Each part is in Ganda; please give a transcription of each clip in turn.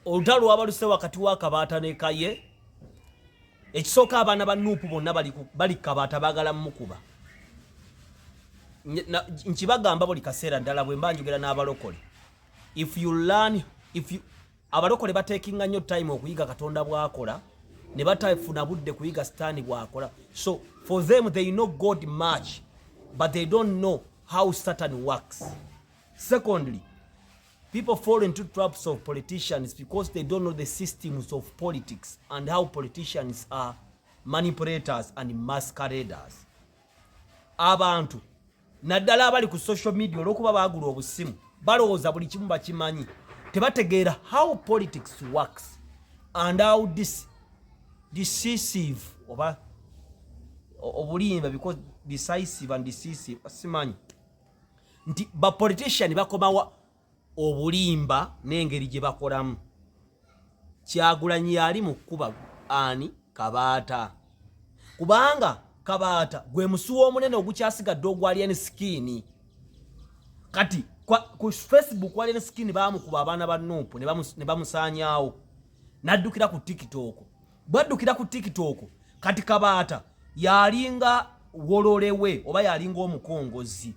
olutalo abaluse wakati wa Kabaata ne Kaye ekisooka abaana ba Nuupu bonna bali Kabaata baagala mukuba nkibagamba buli kaseera ddala bwe mba njogera n'abalokole abalokole bateekinga nnyo time okuyiga Katonda bw'akola ne batafuna budde kuyiga Sitaani bw'akola. So for them they know God much but they don't know how Satan works. Secondly, people fall into traps of politicians because they don't know the systems of politics and how politicians are manipulators and masqueraders. Abantu naddala abali ku social media olw'okuba baagula obusimu balowooza buli kimu bakimanyi tebategeera how politics works and how decisive oba obulimba because decisive and decisive simanyi nti ba politician bakomawa obulimba n'engeri gye bakolamu. Kyagulanyi yali mu kkuba ani Kabaata kubanga Kabaata gwe musuwa omunene ogukyasigadde ogwali eni skin kati ku Facebook wali eni skin baamukuba abaana ba Nuupu ne bamusaanyaawo n'addukira ku TikTok. Bwaddukira ku TikTok kati Kabaata yalinga wololewe oba yalinga omukongozi.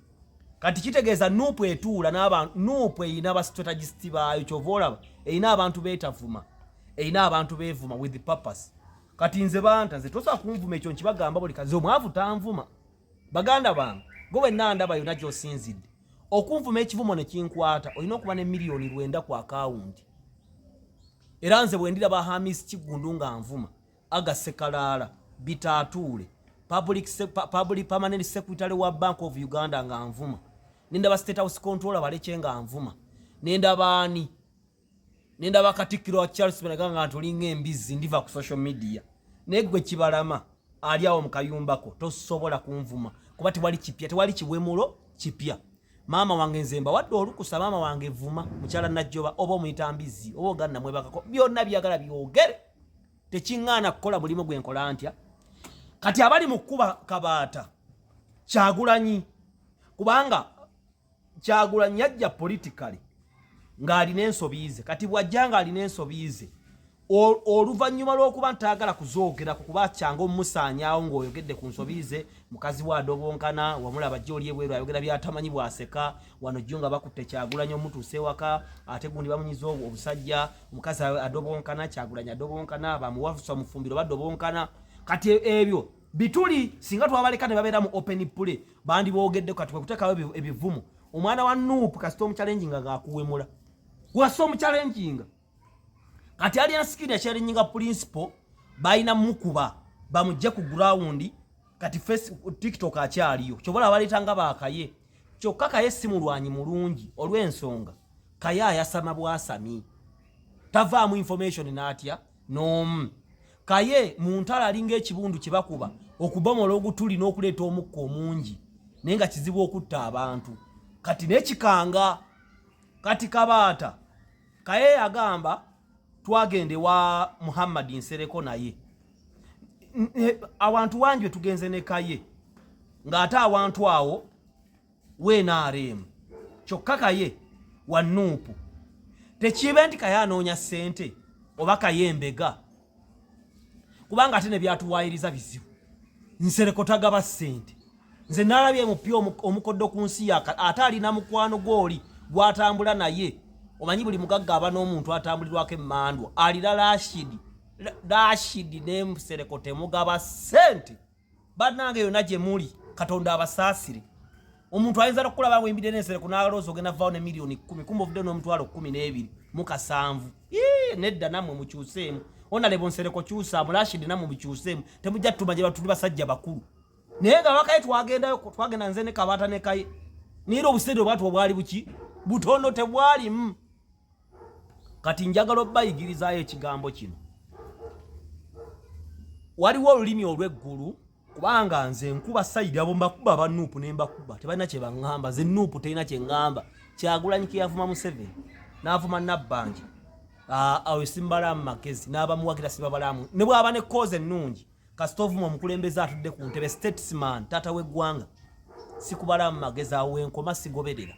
Kati kitegeeza Nuupu etuula n'abantu Nuupu eyina ba strategist baayo kyova olaba eyina abantu beetavuma eyina abantu beevuma with the purpose. Kati nze banta nze tosobola kunvuma ekyo nkibagamba buli kazi omwavu tanvuma baganda bange gowe nandaba yonna gy'osinzidde okunvuma ekivumo ne kinkwata olina okuba ne miliyoni 9 ku akawunti. Era nze bwe ndiraba Hamis Kigundu nga nvuma Aga Sekalaala Bitaatuule public permanent secretary wa Bank of Uganda nga nvuma nindaba State House controller baleke nga nvuma nindaba Katikkiro wa Charles Benaga nga tulinga embizi ndiva ku social media negwe kibalama ali awo mu kayumbako tosobola kunvuma kuba tewali kipya tewali kiwemulo kipya. Maama wange nzemba wadde olukusa maama wange vuma mukyala Najjoba oba omuyita mbizi oba oganna mwebakako byonna byagala byogere tekiŋŋaana kukola mulimu gwe nkola ntya. Kati abali mu kkuba Kabaata Kyagulanyi kubanga Kyagulanyi yajja politically ng'alina ensobiize kati bw'ajja ng'alina ensobiize oluvannyuma lw'okuba ntaagala kuzoogera kuba kyanga omumusaanyaawo ng'oyogedde ku nsobiize mukazi wa adobonkana wamulaba jjo oli ebweru ayogera byatamanyi bw'aseka wano jjo nga bakutte Kyagulanyi omutuuse ewaka ate gundi bamunyiza obusajja omukazi adobonkana Kyagulanyi adobonkana bamuwafusa mufumbiro badobonkana. Kati ebyo bituli singa twabaleka ne babeera mu open play bandi boogedde kati kwekutekawo ebivumu omwana wa Nuupu kasita omuchallenginga ng'akuwemula wasa omuchallenginga kati ali na skini ya principal bayina mukuba bamujje ku ground kati Facebook TikTok akyaliyo kyobola abalitanga baakaye kyokka Kaye si mulwanyi mulungi olw'ensonga Kaye ayasama bwasami tavaamu information n'atya n'omu. Kaye mu ntala alinga ekibundu kye bakuba okubomola ogutuli n'okuleeta omukka omungi naye nga kizibu okutta abantu kati n'ekikanga. Kati Kabaata Kaye agamba twagende wa Muhammad Nsereko naye awantu wanjwe tugenze ne Kaye ng'ate awantu awo weenaaremu kyokka Kaye wa Nuupu tekibe nti Kaye anoonya ssente oba Kaye embega kubanga ate ne byatuwaayiriza bizibu. Nsereko tagaba ssente nze nalabye mupya omukoddo ku nsi ate alina mukwano gw'oli gw'atambula naye omanyi buli mugagga aba n'omuntu atambulirwako emmandwa alira Rashidi ne Nsereko temugaba ssente bannange yonna gye muli Katonda abasaasire. Omuntu ayinza n'okulaba ng'oyimbidde n'Nsereko n'alowooza ogenda vaawo ne miliyoni 10 kumba ovudde n'omutwalo 12 mu 7 nedda nammwe mukyuseemu onalebo Nsereko kyusa Rashidi nammwe mukyuseemu temujja tumanye batuli basajja bakulu naye nga bakaye twagenda nze ne Kabaata ne Kaye niira obusente obwatu obwali buki butono tebwalimu. Kati njagala obbayigirizayo ekigambo kino waliwo olulimi olw'eggulu kubanga nze nkuba sayidi abo mbakuba ba Nuupu ne mbakuba tebalina kye baŋŋamba ze Nuupu terina kye ŋŋamba. Kyagulanyi ke yavuma Museveni n'avuma Nabbanja awe simbalamu magezi n'abamuwagira sibabalamu ne bw'aba ne koze ennungi kasita ovuma omukulembeze atudde ku ntebe statesman taata w'eggwanga si kubalamu magezi awo enkoma sigoberera.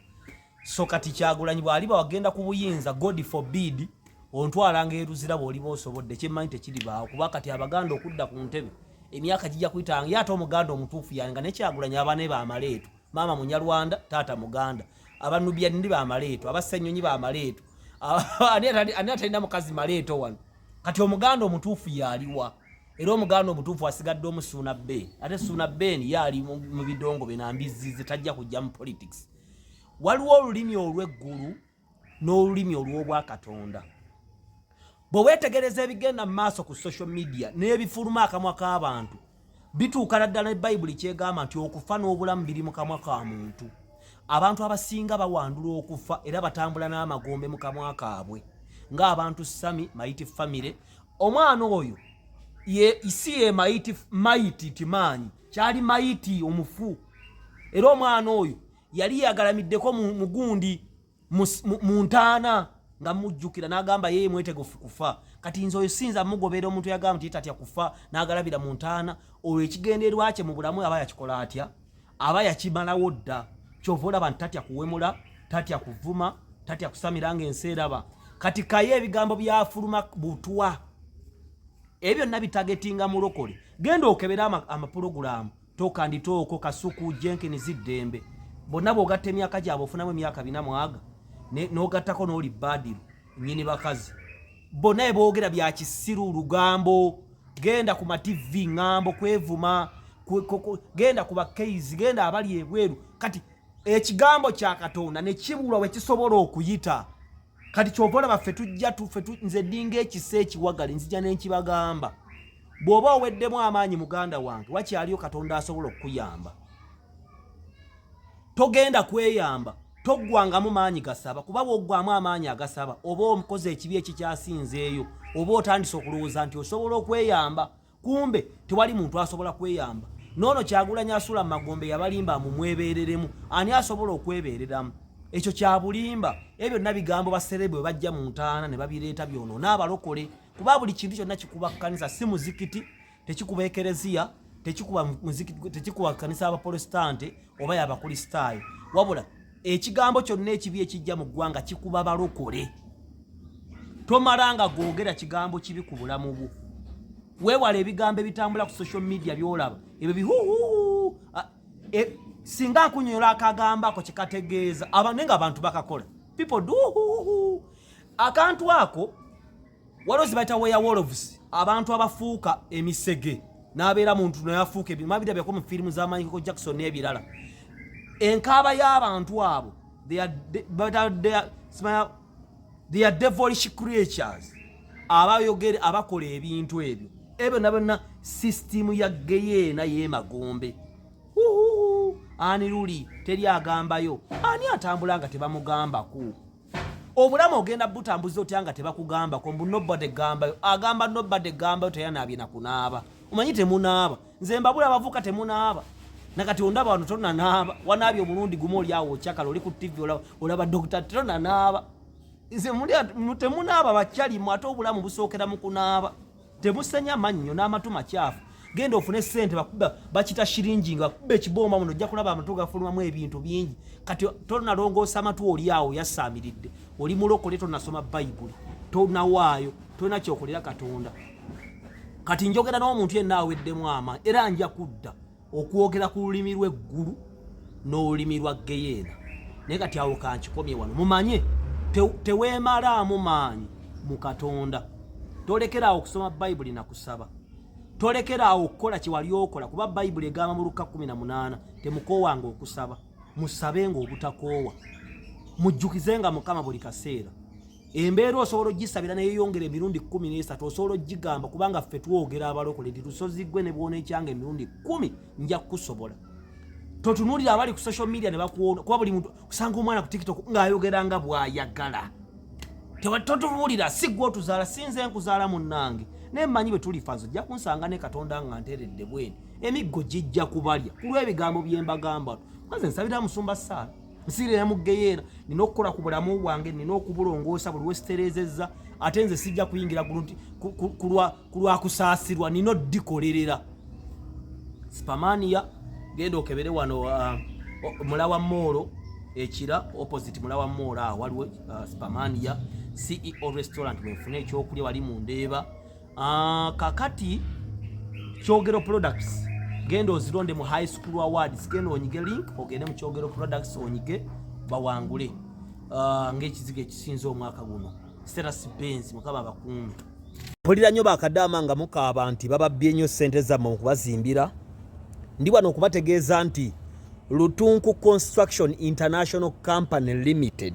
So kati Kyagulanyi bw'aliba wagenda ku buyinza God forbid ontwala ng'eruzira bw'oli bw'osobodde kyemmanyi tekiribaawo kuba kati abaganda okudda ku ntebe emyaka gijja kuyitanga ye ate omuganda omutuufu yanga nekyagulanya abaana bamaleetu maama munyarwanda taata muganda abanubyani ndi bamaleetu abassenyonyi bamaleetu ani atalina mukazi maleeto wano kati omuganda omutuufu yaliwa era omuganda omutuufu asigadde omusuuna bbeeni ate suuna bbeeni yaali mu bidongo bye nambizize tajja kujja mu politics. Waliwo olulimi olw'eggulu n'olulimi olw'obwakatonda. Bwe weetegereza ebigenda mu maaso ku social media n'ebifuluma akamwa k'abantu bituuka ddala Bayibuli kyegamba nti okufa n'obulamu biri mu kamwa ka muntu. Abantu abasinga bawandula okufa era batambula n'amagombe mu kamwa kaabwe ng'abantu Sami Maiti family. Omwana oyo ye maiti timanyi kyali maiti omufu era omwana oyo yali yagalamiddeko mu gundi mu ntaana nga mujjukira n'agamba yeye mwetegefu kufa. Kati nze oyo sinza mugobera omuntu yagamba nti tatya kufa n'agalabira mu ntaana. Olwo ekigendererwa kye mu bulamu aba yakikola atya? Aba yakimalawo dda. Kyova olaba nti tatya kuwemula, tatya kuvuma, tatya kusamira ng'ensi eraba. Kati kaye ebigambo byafuluma butwa ebyo byonna bitagetinga mulokole. Genda okebera amapulogulaamu tokanditooko Kasuku Jenkins Ziddembe bonna bw'ogatta emyaka gyabwe ofunamu emyaka 4 mwaga n'ogattako n'oli Badiru nnyini bakazi bonna boogera bya kisiru lugambo. Genda ku mativi ŋŋambo kwevuma genda ku bakeizi genda abali ebweru. Kati ekigambo kya Katonda ne kibulwa we kisobola okuyita. Kati kyovola baffe tujja nze dinga ekise ekiwagale nzija n'enkibagamba bw'oba oweddemu amaanyi muganda wange wakyaliyo Katonda asobola okuyamba. Togenda kweyamba toggwangamu maanyi gasaba kuba bw'oggwamu amaanyi agasaba oba omukozi ekibi ekikyasinzeeyo oba otandise okulowooza nti osobola okweyamba kumbe tewali muntu asobola kweyamba. Noono Kyagulanyi asula mu magombe yabalimba mumwebereremu ani asobola okwebereramu? Ekyo kya bulimba. Ebyo byonna bigambo baserebwe bajja mu ntaana ne babireeta byonoona abalokole kuba buli kintu kyonna kikuba kanisa si muzikiti tekikuba ekereziya tekikuba muzikiti tekikuba kanisa abaprotestante oba y'abakristaayo wabula ekigambo kyonna ekibi ekijja mu ggwanga kikuba balokole. Tomalanga googera kigambo kibi ku bulamu bwo. Weewala ebigambo ebitambula ku social media byolaba ebyo bihuhu singa akunyola akagambako kikategeeza abanenga abantu bakakola people do akantu ako walozi baita werewolves abantu abafuuka emisege n'abeera muntu nayafuuka ebimabira byako mu firimu za Michael Jackson n'ebirala. Enkaaba y'abantu abo they are devilish creatures abayogere abakola ebintu ebyo nabona system ya geyeena y'emagombe. Ani luli teri agambayo ani atambula nga tebamugambako. Obulamu ogenda butambuza otya nga tebakugambako mbu nobody gambayo agamba nobody gambayo teyanaabye nakunaaba. Omanyi temunaaba nze mbabula abavuka temunaaba nakati ondaba wano tonanaaba wanaabye omulundi gumu oli awo okyakala oli ku TV olaba dokita tonanaaba. Nze temunaaba bakyalimu ate obulamu busookera mu kunaaba. Temusenya mannyo n'amatu makyafu. Genda ofune ssente bakita shiringi nga kubba ekibomba muno ojja kulaba amatu gafulumamu ebintu bingi. Kati tonalongoosa amatu oli awo yasaamiridde oli mulokole tonasoma Bayibuli tonawaayo tona kyokolera Katonda. Kati njogera n'omuntu yenna aweddemu amaanyi era nja kudda okwogera ku lulimi lw'eggulu n'olulimi lwa geyeena. Naye kati awo kankikomye wano mumanye teweemalaamu maanyi mu Katonda. Tolekerawo okusoma Bayibuli na kusaba. Tolekerawo okukola kye wali okola kuba Bayibuli egamba mu Luka 18 temukoowanga okusaba musabenga obutakoowa mujjukizenga Mukama buli kaseera. Embeera osobola ogisabira neyeyongera emirundi 13 osobola ogigamba kubanga ffe twogera abalokole nti lusozi ggwe ne bwona ekyanga emirundi 10 nja kukusobola. Totunuulira abali ku social media ne bakuwona kuba buli muntu kusanga omwana ku TikTok ng'ayogera nga bw'ayagala. Totunuulira si gwe otuzaala sinze nkuzaala munnange nemmanyi bwe tuli fanzo jja kunsanga ne Katonda nga nteredde bweni emiggo gijja kubalya kulwa ebigambo byembagamba. Maze nsabira musumba Saala nsirira mu geyeena nina okukola ku bulamu bwange nina okubulongoosa buli wesitereezezza ate nze sijja kuyingira kulwa kusaasirwa nina oddikolerera. Spamania genda okebere wano Mulawa Molo ekira opposite Mulawa Molo waliwo Spamania CEO restaurant mwenfune ekyokulya wali mundeeba. Kakati Kyogero Products genda ozironde mu high school awards, genda onyige link ogende mu Kyogero Products onyige bawangule ng'ekizigo ekisinze omwaka guno. Status Benz mukaba abakuumi. Mpulira nnyo bakadaama nga mukaaba nti bababbye nnyo ssente zammwe mu kubazimbira. Ndi wano okubategeeza nti Lutunku Construction International Company Limited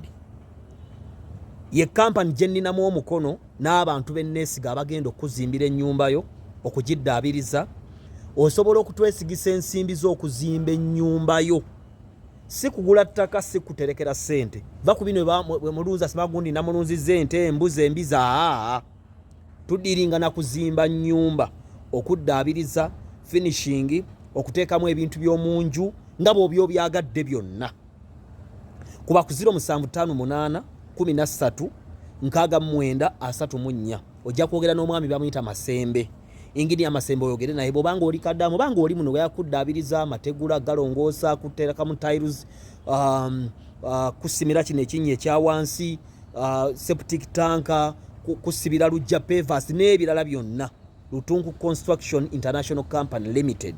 ye kampani gye nninamu omukono n'abantu b'enneesiga abagenda okuzimbira ennyumba yo okugiddaabiriza. Osobola okutwesigisa ensimbi z'okuzimba ennyumba yo, si kugula ttaka, si kuterekera ssente. Va ku bino bwe muluuza simagundi namulunziza ente, embuzi, embiza. Tuddiringa na kuzimba nnyumba, okuddaabiriza, finishing, okuteekamu ebintu by'omu nju nga bw'obyo byagadde byonna. Kuba ku 0758 13 69 34 ojja kwogera n'omwami bamuyita Masembe. Ingini Amasembe oyogere naye bw'obanga oli kaddamu, banga oli muno yakuddaabiriza amategula galongoosa, kuteereka mu tiles, kusimira kino ekinnya ekya wansi, septic tanka, kusibira lujja pavers n'ebirala byonna. Lutunku Construction International Company Limited.